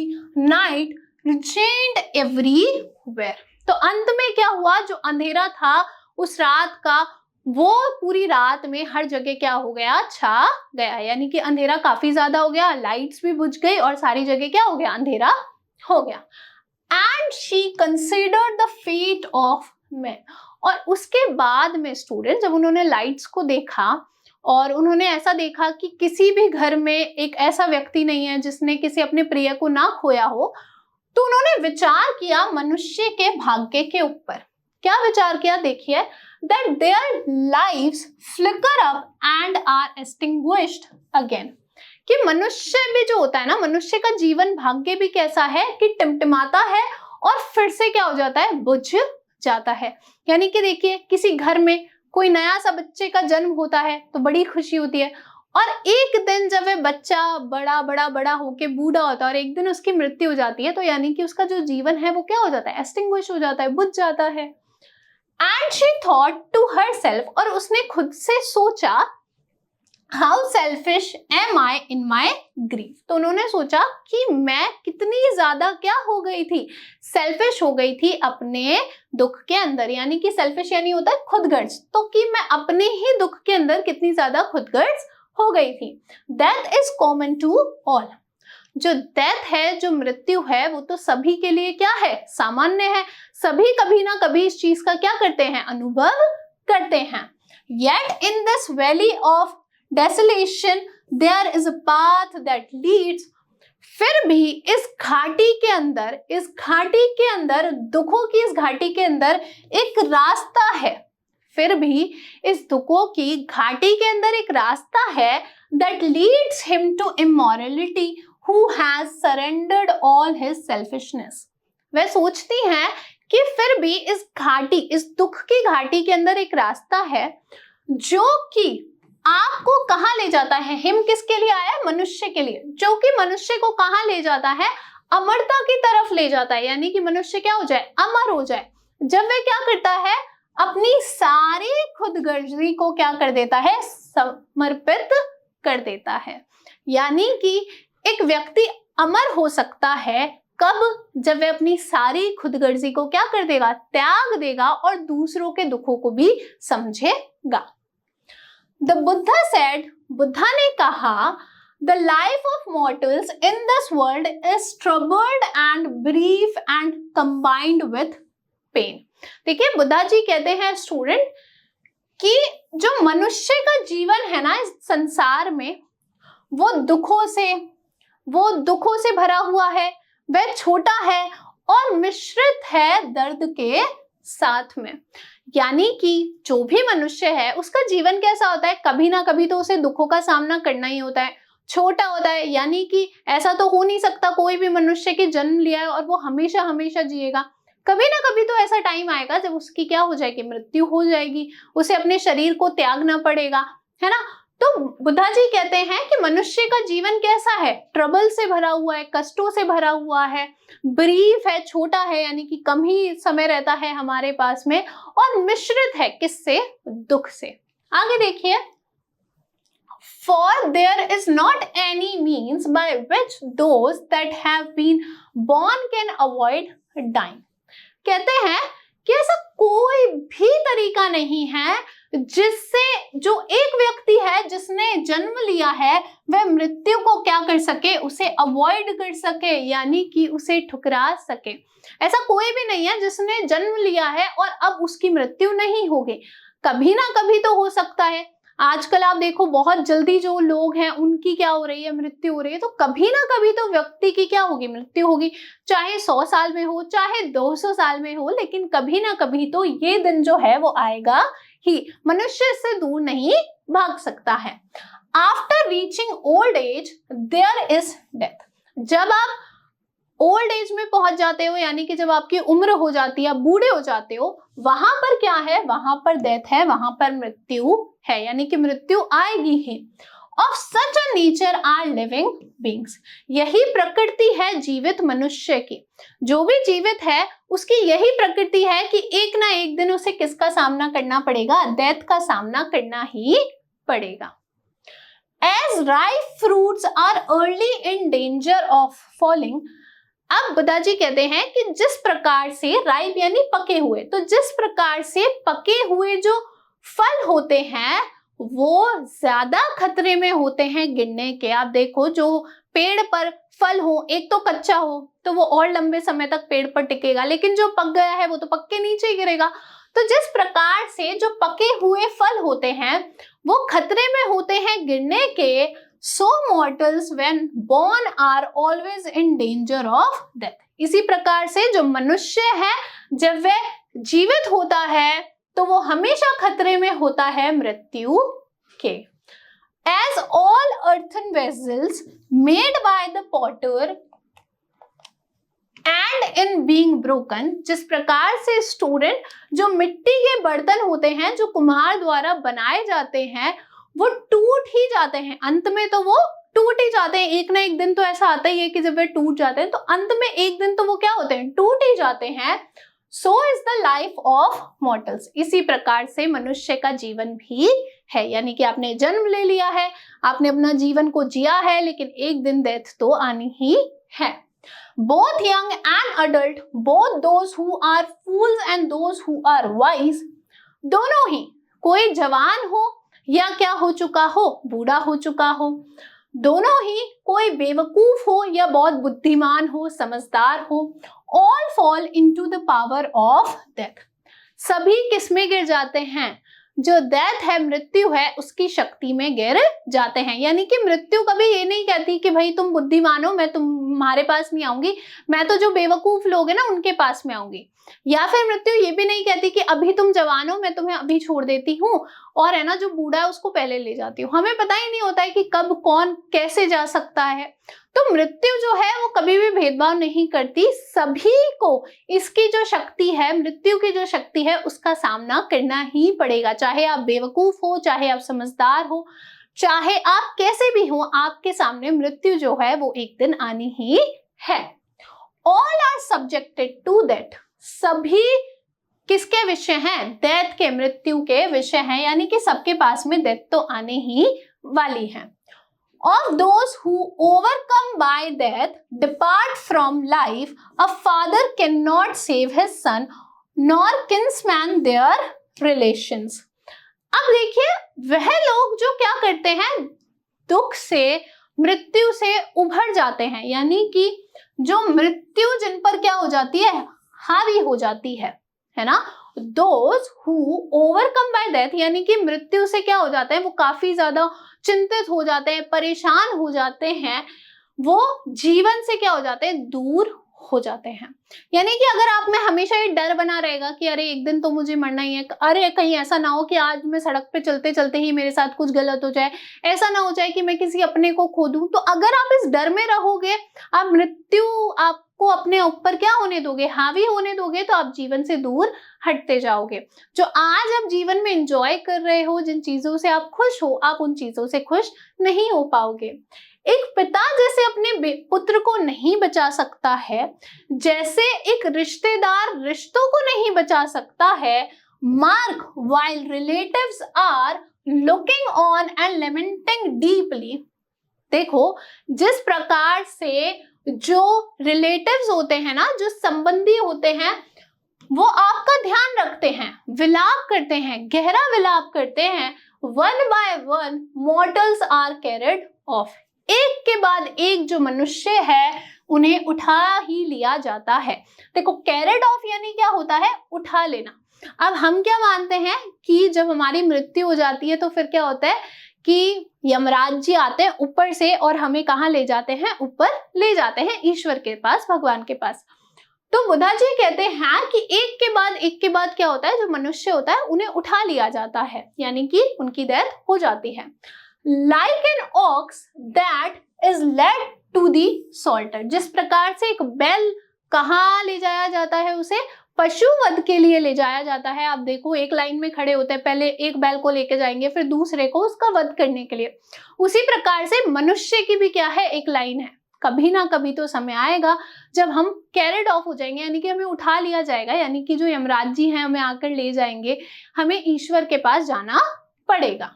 night reigned everywhere। तो अंत में क्या हुआ, जो अंधेरा था उस रात का वो पूरी रात में हर जगह क्या हो गया, छा गया। यानी कि अंधेरा काफी ज्यादा हो गया, लाइट्स भी बुझ गई और सारी जगह क्या हो गया, अंधेरा हो गया। And she considered the fate of men। और उसके बाद में स्टूडेंट, जब उन्होंने लाइट्स को देखा और उन्होंने ऐसा देखा कि किसी भी घर में एक ऐसा व्यक्ति नहीं है जिसने किसी अपने प्रिय को ना खोया हो, तो उन्होंने विचार किया मनुष्य के भाग्य के ऊपर। क्या विचार किया, देखिए। that their lives flicker up and are extinguished again। कि मनुष्य भी जो होता है ना, मनुष्य का जीवन भाग्य भी कैसा है कि टिमटिमाता है और फिर से क्या हो जाता है, बुझ जाता है। यानी कि देखिए, किसी घर में कोई नया सा बच्चे का जन्म होता है तो बड़ी खुशी होती है, और एक दिन जब वह बच्चा बड़ा बड़ा बड़ा होके बूढ़ा होता है और एक दिन उसकी मृत्यु हो जाती है, तो यानी कि उसका जो जीवन है वो क्या हो जाता है, एक्सटिंग्विश हो जाता है, बुझ जाता है। And she thought to herself, और उसने खुद से सोचा, how selfish am I in my grief. तो उन्होंने सोचा कि मैं कितनी ज्यादा क्या हो गई थी, सेल्फिश हो गई थी अपने दुख के अंदर। यानी कि सेल्फिश यानी होता है खुदगर्ज, तो कि मैं अपने ही दुख के अंदर कितनी ज्यादा खुदगर्ज हो गई थी। Death is common to all. जो डेथ है, जो मृत्यु है, वो तो सभी के लिए क्या है, सामान्य है। सभी कभी ना कभी इस चीज का क्या करते हैं, अनुभव करते हैं। Yet in this valley of desolation there is a path that leads। फिर भी इस घाटी के अंदर, दुखों की इस घाटी के अंदर एक रास्ता है। फिर भी इस दुखों की घाटी के अंदर एक रास्ता है, that leads him to immortality who has surrendered all his selfishness। वह सोचती हैं कि फिर भी इस घाटी, इस दुख की घाटी के अंदर एक रास्ता है जो कि आपको कहाँ ले जाता है, हिम किसके लिए आया है, मनुष्य के लिए, जो कि मनुष्य को कहाँ ले जाता है, अमरता की तरफ ले जाता है। यानी कि मनुष्य क्या हो जाए, अमर हो जाए। जब वह क्या करता है, अपनी सारी खुदगर्जी को क्या कर देता है, समर्पित कर देता है। यानी कि एक व्यक्ति अमर हो सकता है कब, जब वह अपनी सारी खुदगर्जी को क्या कर देगा, त्याग देगा और दूसरों के दुखों को भी समझेगा। The Buddha said, बुद्धा ने कहा, the life of mortals in this world is troubled and brief and combined with pain। देखिए, बुद्धा जी कहते हैं स्टूडेंट कि जो मनुष्य का जीवन है ना इस संसार में, वो दुखों से भरा हुआ है, वह छोटा है और मिश्रित है दर्द के साथ में। यानी कि जो भी मनुष्य है उसका जीवन कैसा होता है, कभी ना कभी तो उसे दुखों का सामना करना ही होता है, छोटा होता है। यानी कि ऐसा तो हो नहीं सकता कोई भी मनुष्य के जन्म लिया है और वो हमेशा हमेशा जिएगा। कभी ना कभी तो ऐसा टाइम आएगा जब उसकी क्या हो जाएगी, मृत्यु हो जाएगी, उसे अपने शरीर को त्यागना पड़ेगा, है ना। तो बुद्धा जी कहते हैं कि मनुष्य का जीवन कैसा है, ट्रबल से भरा हुआ है, कष्टों से भरा हुआ है, ब्रीफ है, छोटा है, यानी कि कम ही समय रहता है हमारे पास में, और मिश्रित है किससे, दुख से। आगे देखिए, for there is not any means by which those that have been born can avoid dying। कहते हैं कि ऐसा कोई भी तरीका नहीं है जिससे जो एक व्यक्ति है जिसने जन्म लिया है वह मृत्यु को क्या कर सके, उसे अवॉइड कर सके, यानी कि उसे ठुकरा सके। ऐसा कोई भी नहीं है जिसने जन्म लिया है और अब उसकी मृत्यु नहीं होगी। कभी ना कभी तो हो सकता है। आजकल आप देखो बहुत जल्दी जो लोग हैं उनकी क्या हो रही है, मृत्यु हो रही है। तो कभी ना कभी तो व्यक्ति की क्या होगी, मृत्यु होगी। चाहे 100 साल में हो, चाहे 200 साल में हो, लेकिन कभी ना कभी तो ये दिन जो है वो आएगा ही। मनुष्य इससे दूर नहीं भाग सकता है। After reaching old age there is death. जब आप ओल्ड एज में पहुंच जाते हो, यानी कि जब आपकी उम्र हो जाती है, बूढ़े हो जाते हो, वहां पर क्या है, वहां पर डेथ है, वहां पर मृत्यु है, यानी कि मृत्यु आएगी ही। Of such a nature are living beings. यही प्रकृति है जीवित मनुष्य की। जो भी जीवित है उसकी यही प्रकृति है कि एक ना एक दिन उसे किसका सामना करना पड़ेगा, डेथ का सामना करना ही पड़ेगा। As ripe fruits are early in danger of falling, अब बुद्धा जी कहते हैं कि जिस प्रकार से राइप यानी पके हुए, तो जिस प्रकार से पके हुए जो फल होते हैं वो ज्यादा खतरे में होते हैं गिरने के। आप देखो जो पेड़ पर फल हो, एक तो कच्चा हो तो वो और लंबे समय तक पेड़ पर टिकेगा, लेकिन जो पक गया है वो तो पक के नीचे ही गिरेगा। तो जिस प्रकार से जो पके हुए फल होते हैं वो खतरे में होते हैं गिरने के, so mortals when born are always in danger of death। इसी प्रकार से जो मनुष्य है जब वह जीवित होता है तो वो हमेशा खतरे में होता है मृत्यु के। As all earthen vessels made by the potter and in being broken, जिस प्रकार से स्टूडेंट जो मिट्टी के बर्तन होते हैं जो कुम्हार द्वारा बनाए जाते हैं वो टूट ही जाते हैं, अंत में तो वो टूट ही जाते हैं। एक ना एक दिन तो ऐसा आता ही है कि जब वे टूट जाते हैं तो अंत में एक दिन तो वो क्या होते हैं, टूट ही जाते हैं। So is the life of mortals. इसी प्रकार से मनुष्य का जीवन भी है, यानी कि आपने जन्म ले लिया है, आपने अपना जीवन को जिया है, लेकिन एक दिन डेथ तो आनी ही है। Both young and adult, both those who are fools and those who are wise, दोनों ही, कोई जवान हो या क्या हो चुका हो, बूढ़ा हो चुका हो, दोनों ही, कोई बेवकूफ हो या बहुत बुद्धिमान हो, समझदार हो, all fall into the power of death। सभी किसमें गिर जाते हैं, जो डेथ है, मृत्यु है, उसकी शक्ति में गिर जाते हैं। यानी कि मृत्यु कभी ये नहीं कहती कि भाई तुम बुद्धिमान हो, मैं तुम्हारे पास नहीं आऊंगी, मैं तो जो बेवकूफ लोग हैं ना उनके पास में आऊंगी। या फिर मृत्यु ये भी नहीं कहती कि अभी तुम जवान हो, मैं तुम्हें अभी छोड़ देती हूँ और है ना जो बूढ़ा है उसको पहले ले जाती हूँ। हमें पता ही नहीं होता है कि कब कौन कैसे जा सकता है। तो मृत्यु जो है वो कभी भी भेदभाव नहीं करती, सभी को इसकी जो शक्ति है, मृत्यु की जो शक्ति है, उसका सामना करना ही पड़ेगा। चाहे आप बेवकूफ हो, चाहे आप समझदार हो, चाहे आप कैसे भी हो, आपके सामने मृत्यु जो है वो एक दिन आनी ही है। All are subjected to death. सभी किसके विषय हैं, डेथ के, मृत्यु के विषय हैं, यानी कि सबके पास में डेथ तो आने ही वाली है। Of those who overcome by death depart from life, a father cannot save his son, nor kinsman their relations। अब देखिए वह लोग जो क्या करते हैं, दुख से, मृत्यु से उभर जाते हैं, यानी कि जो मृत्यु जिन पर क्या हो जाती है, हावी हो जाती है ना। Those who overcome by death, यानी कि मृत्यु से क्या हो जाते हैं, वो काफी ज्यादा चिंतित हो जाते हैं, परेशान हो जाते हैं, वो जीवन से क्या हो जाते हैं, दूर हो जाते हैं। यानी कि अगर आप में हमेशा ये डर बना रहेगा कि अरे एक दिन तो मुझे मरना ही है, अरे कहीं ऐसा ना हो कि आज मैं सड़क पे चलते चलते ही मेरे साथ कुछ गलत हो जाए, ऐसा ना हो जाए कि मैं किसी अपने को खो दूं। तो अगर आप इस डर में रहोगे, आप मृत्यु आपको अपने ऊपर क्या होने दोगे, हावी होने दोगे, तो आप जीवन से दूर हटते जाओगे। जो आज आप जीवन में एंजॉय कर रहे हो, जिन चीजों से आप खुश हो, आप उन चीजों से खुश नहीं हो पाओगे। एक पिता जैसे अपने पुत्र को नहीं बचा सकता है, जैसे एक रिश्तेदार रिश्तों को नहीं बचा सकता है, mark while relatives are looking on and lamenting deeply। देखो जिस प्रकार से जो रिलेटिव्स होते हैं ना, जो संबंधी होते हैं, वो आपका ध्यान रखते हैं, विलाप करते हैं, गहरा विलाप करते हैं। One by one mortals are carried off, एक के बाद एक जो मनुष्य है उन्हें उठा ही लिया जाता है। देखो कैरिड ऑफ यानी क्या होता है, उठा लेना। अब हम क्या मानते हैं कि जब हमारी मृत्यु हो जाती है तो फिर क्या होता है कि यमराज जी आते हैं ऊपर से और हमें कहाँ ले जाते हैं, ऊपर ले जाते हैं ईश्वर के पास, भगवान के पास। तो बुद्धा जी कहते हैं कि एक के बाद क्या होता है, जो मनुष्य होता है उन्हें उठा लिया जाता है, यानी कि उनकी डेथ हो जाती है। Like an ox that is led to the slaughter, जिस प्रकार से एक बैल कहाँ ले जाया जाता है, उसे पशु वध के लिए ले जाया जाता है। आप देखो एक लाइन में खड़े होते हैं, पहले एक बैल को लेके जाएंगे फिर दूसरे को उसका वध करने के लिए। उसी प्रकार से मनुष्य की भी क्या है, एक लाइन है। कभी ना कभी तो समय आएगा जब हम कैरिड ऑफ हो जाएंगे, यानी कि हमें उठा लिया जाएगा, यानी कि जो यमराज जी हैं हमें आकर ले जाएंगे, हमें ईश्वर के पास जाना पड़ेगा।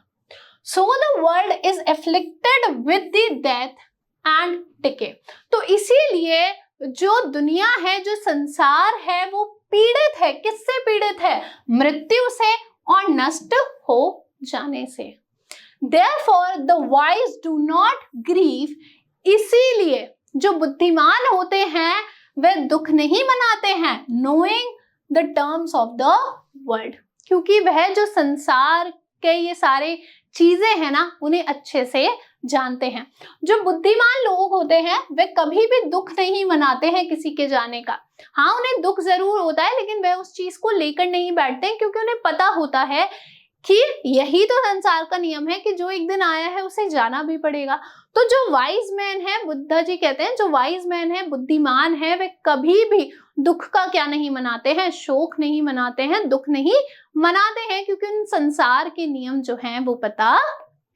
So the world is afflicted with the death and decay। तो इसीलिए जो दुनिया है, जो संसार है, वो पीड़ित है। किससे पीड़ित है, मृत्यु से और नष्ट हो जाने से। Therefore the wise do not grieve, इसीलिए जो बुद्धिमान होते हैं वे दुख नहीं मनाते हैं। Knowing the terms of the world, क्योंकि वह जो संसार के ये सारे चीजें हैं ना उन्हें अच्छे से जानते हैं। जो बुद्धिमान लोग होते हैं वे कभी भी दुख नहीं मनाते हैं किसी के जाने का। हाँ, उन्हें दुख जरूर होता है लेकिन वे उस चीज को लेकर नहीं बैठते, क्योंकि उन्हें पता होता है कि यही तो संसार का नियम है कि जो एक दिन आया है उसे जाना भी पड़ेगा। तो जो वाइज मैन है, बुद्धा जी कहते हैं जो वाइज मैन है, बुद्धिमान है, वे कभी भी दुख का क्या नहीं मनाते हैं, शोक नहीं मनाते हैं, दुख नहीं मनाते हैं, क्योंकि उन संसार के नियम जो हैं वो पता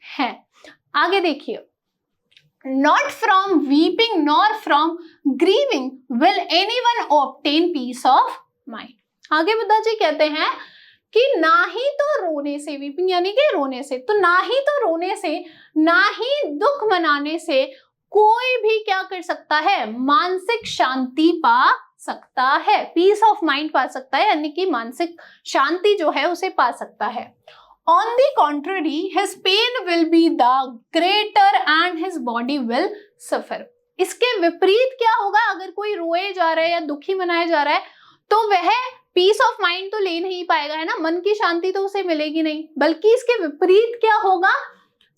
है। आगे देखिए, not from weeping nor from grieving will anyone obtain peace of mind. आगे बुद्धा जी कहते हैं कि ना ही तो रोने से, वीपिंग यानी कि रोने से, तो ना ही तो रोने से, ना ही दुख मनाने से कोई भी क्या कर सकता है, मानसिक शांति पा सकता है, पीस ऑफ माइंड पा सकता है, यानी कि मानसिक शांति जो है उसे पा सकता है। On the contrary his pain will be the greater and his body will suffer. इसके विपरीत क्या होगा, अगर कोई रोए जा रहा है या दुखी मनाया जा रहा है तो वह पीस ऑफ माइंड तो ले नहीं पाएगा, है ना, मन की शांति तो उसे मिलेगी नहीं, बल्कि इसके विपरीत क्या होगा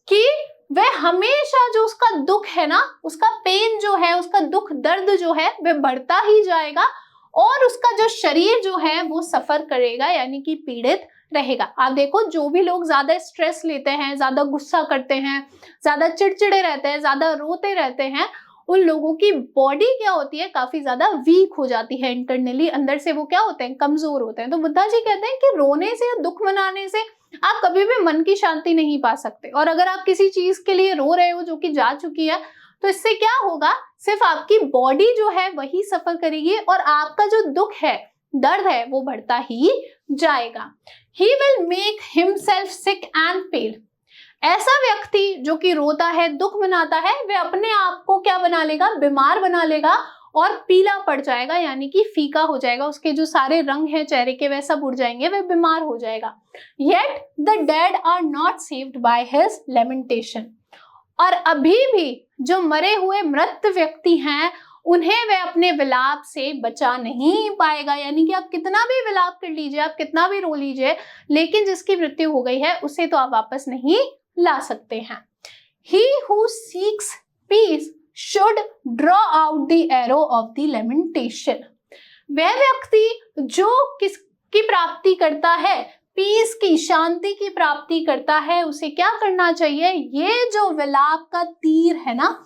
कि वह हमेशा जो उसका दुख है ना, उसका पेन जो है, उसका दुख दर्द जो है वह बढ़ता ही जाएगा और उसका जो शरीर जो है वो सफर करेगा, यानी कि पीड़ित रहेगा। आप देखो जो भी लोग ज्यादा स्ट्रेस लेते हैं, ज्यादा गुस्सा करते हैं, ज्यादा चिड़चिड़े रहते हैं, ज्यादा रोते रहते हैं, उन लोगों की बॉडी क्या होती है, काफी ज्यादा वीक हो जाती है इंटरनली, अंदर से वो क्या होते हैं, कमजोर होते हैं। तो बुद्धा जी कहते हैं कि रोने से या दुख मनाने से आप कभी भी मन की शांति नहीं पा सकते। और अगर आप किसी चीज के लिए रो रहे हो जो कि जा चुकी है, तो इससे क्या होगा, सिर्फ आपकी बॉडी जो है वही सफर करेगी और आपका जो दुख है, दर्द है, वो बढ़ता ही जाएगा। He will make himself sick and pale। ऐसा व्यक्ति जो कि रोता है, दुख मनाता है, वह अपने आप को क्या बना लेगा, बीमार बना लेगा और पीला पड़ जाएगा, यानी कि फीका हो जाएगा, उसके जो सारे रंग हैं चेहरे के वह सब उड़ जाएंगे, वह बीमार हो जाएगा। Yet the dead are not saved by his lamentation। और अभी भी जो मरे हुए मृत व्यक्ति हैं उन्हें वह अपने विलाप से बचा नहीं पाएगा, यानी कि आप कितना भी विलाप कर लीजिए, आप कितना भी रो लीजिए, लेकिन जिसकी मृत्यु हो गई है उसे तो आप वापस नहीं ला सकते हैं। He who seeks peace should draw out the arrow of the lamentation। वह व्यक्ति जो किसकी प्राप्ति करता है, पीस की, शांति की प्राप्ति करता है, उसे क्या करना चाहिए, ये जो विलाप का तीर है ना,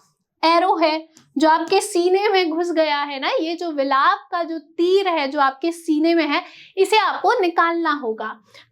एरो है जो आपके सीने में घुस गया है ना, ये जो विलाप का जो तीर है जो आपके सीने में है, इसे आपको निकालना होगा।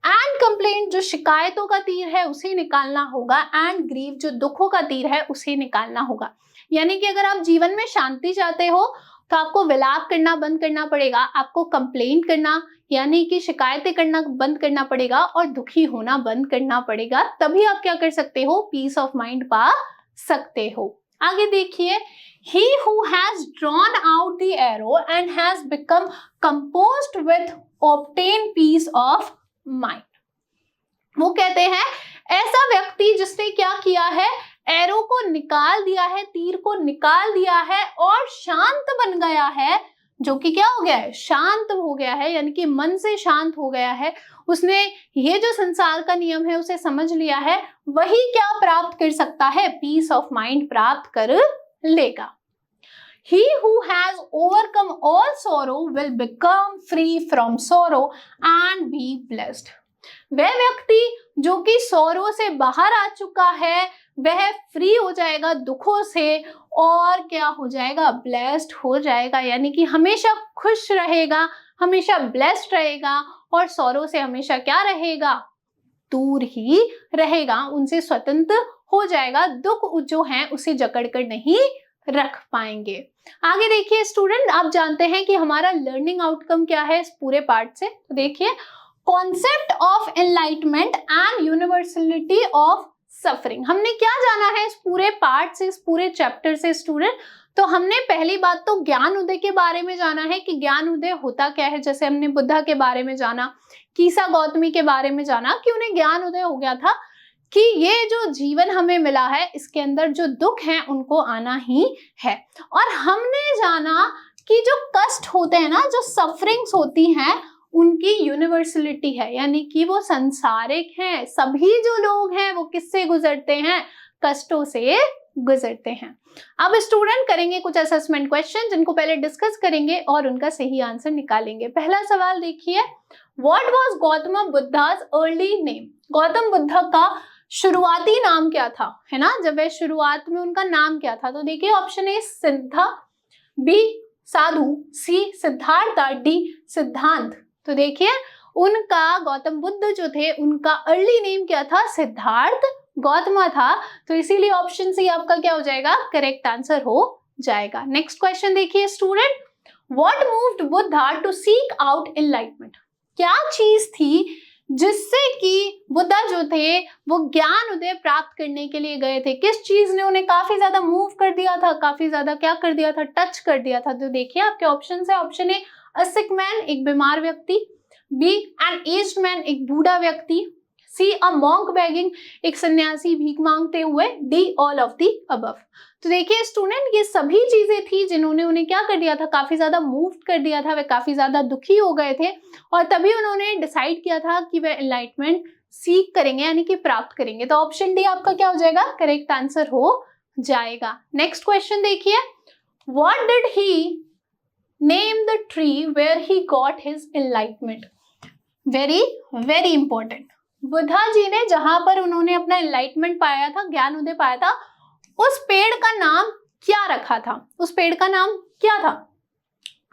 एंड कंप्लेंट जो शिकायतों का तीर है उसे निकालना होगा। एंड ग्रीव जो दुखों का तीर है उसे निकालना होगा। यानी कि अगर आप जीवन में शांति चाहते हो तो आपको विलाप करना बंद करना पड़ेगा, आपको कंप्लेंट करना यानी कि शिकायतें करना बंद करना पड़ेगा और दुखी होना बंद करना पड़ेगा, तभी आप क्या कर सकते हो, पीस ऑफ माइंड पा सकते हो। आगे देखिए, he who has drawn out the arrow and has become composed with obtain peace of mind. वो कहते हैं ऐसा व्यक्ति जिसने क्या किया है, एरो को निकाल दिया है, तीर को निकाल दिया है और शांत बन गया है, जो कि क्या हो गया है, शांत हो गया है, यानी कि मन से शांत हो गया है, उसने ये जो संसार का नियम है उसे समझ लिया है, वही क्या प्राप्त कर सकता है, पीस ऑफ माइंड प्राप्त कर लेगा। He who has overcome all sorrow will become free from sorrow and be blessed. वह व्यक्ति जो कि sorrow से बाहर आ चुका है, वह फ्री हो जाएगा दुखों से और क्या हो जाएगा, ब्लेस्ड हो जाएगा, यानी कि हमेशा खुश रहेगा, हमेशा ब्लेस्ड रहेगा और sorrow से हमेशा क्या रहेगा, दूर ही रहेगा, उनसे स्वतंत्र हो जाएगा, दुख जो है उसे जकड़ कर नहीं रख पाएंगे। आगे देखिए स्टूडेंट, आप जानते हैं कि हमारा लर्निंग आउटकम क्या है इस पूरे पार्ट से, तो देखिए concept of enlightenment and universality of suffering. हमने क्या जाना है इस पूरे पार्ट से, इस पूरे चैप्टर से स्टूडेंट, तो हमने पहली बात तो ज्ञान उदय के बारे में जाना है कि ज्ञान उदय होता क्या है, जैसे हमने बुद्धा के बारे में जाना, कीसा गौतमी के बारे में जाना कि उन्हें ज्ञान उदय हो गया था कि ये जो जीवन हमें मिला है इसके अंदर जो दुख हैं उनको आना ही है। और हमने जाना कि जो कष्ट होते हैं ना, जो सफरिंग्स होती हैं, उनकी यूनिवर्सलिटी है, यानी कि वो संसारिक हैं, सभी जो लोग हैं वो किससे गुजरते हैं, कष्टों से गुजरते हैं। अब स्टूडेंट करेंगे कुछ असेसमेंट क्वेश्चन जिनको पहले डिस्कस करेंगे और उनका सही आंसर निकालेंगे। पहला सवाल देखिए, what was Gautam Buddha's early name? Gautam Buddha का शुरुआती नाम क्या था, है ना, जब वे शुरुआत में उनका नाम क्या था, तो देखिए ऑप्शन ए सिद्धा, बी साधु, सी सिद्धार्थ, डी सिद्धांत। तो देखिए उनका गौतम बुद्ध जो थे उनका अर्ली नेम क्या था, सिद्धार्थ गौतम था, तो इसीलिए ऑप्शन सी आपका क्या हो जाएगा, करेक्ट आंसर हो जाएगा। नेक्स्ट क्वेश्चन देखिए student, what moved Buddha to seek out enlightenment? क्या चीज थी जिससे कि बुद्धा जो थे वो ज्ञान उदय प्राप्त करने के लिए गए थे, किस चीज ने उन्हें काफी ज्यादा मूव कर दिया था, काफी ज्यादा क्या कर दिया था, टच कर दिया था? तो देखिए आपके ऑप्शन है, ऑप्शन ए अ सिक मैन, एक बीमार व्यक्ति, बी एन एज्ड मैन, एक बूढ़ा व्यक्ति, सी अ मॉन्क बेगिंग, एक सन्यासी भीख मांगते हुए, D all of the above. तो देखिए स्टूडेंट ये सभी चीजें थी जिन्होंने उन्हें क्या कर दिया था, काफी ज्यादा मूव कर दिया था, वे काफी ज्यादा दुखी हो गए थे और तभी उन्होंने डिसाइड किया था कि वे एनलाइटमेंट सीख करेंगे, यानी कि प्राप्त करेंगे। तो ऑप्शन डी आपका क्या हो जाएगा, करेक्ट आंसर हो जाएगा। नेक्स्ट क्वेश्चन देखिए, what did he name the tree where he got his enlightenment? Very very important, Buddha ji ने जहां पर उन्होंने अपना एनलाइटमेंट पाया था, ज्ञान उदय पाया था, उस पेड़ का नाम क्या रखा था, उस पेड़ का नाम क्या था,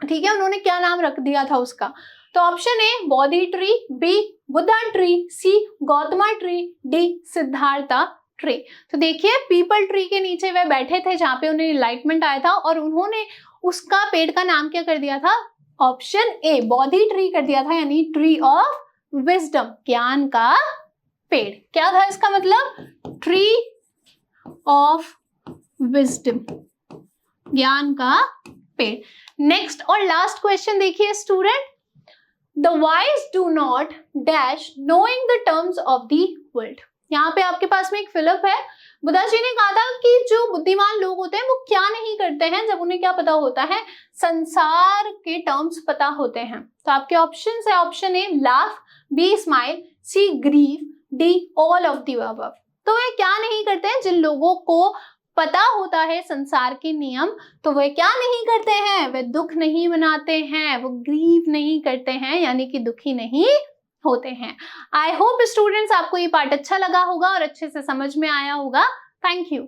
ठीक है, उन्होंने क्या नाम रख दिया था उसका? तो option A Bodhi tree, B Buddha tree, C Gautama tree, D Siddhartha tree. तो देखिए पीपल ट्री के नीचे वे बैठे थे जहां पे उन्हें एनलाइटमेंट आया था और उन्होंने उसका पेड़ का नाम क्या कर दिया था, ऑप्शन ए बोधि ट्री कर दिया था, यानी ट्री ऑफ विजडम, ज्ञान का पेड़। क्या था इसका मतलब, ट्री ऑफ विजडम, ज्ञान का पेड़। नेक्स्ट और लास्ट क्वेश्चन देखिए student, the wise do not dash knowing the terms of the world. यहाँ पे आपके पास में एक फिलिप है, बुद्धा जी ने कहा था कि जो बुद्धिमान लोग होते हैं वो क्या नहीं करते हैं जब उन्हें क्या पता होता है, संसार के टर्म्स पता होते हैं। तो आपके ऑप्शन है, option A laugh, B smile, C grieve, D all of the above. तो वे क्या नहीं करते हैं, जिन लोगों को पता होता है संसार के नियम, तो वे क्या नहीं करते हैं, वे दुख नहीं मनाते हैं, वो ग्रीव नहीं करते हैं, यानी कि दुखी नहीं होते हैं। आई होप स्टूडेंट्स आपको ये पार्ट अच्छा लगा होगा और अच्छे से समझ में आया होगा। Thank you.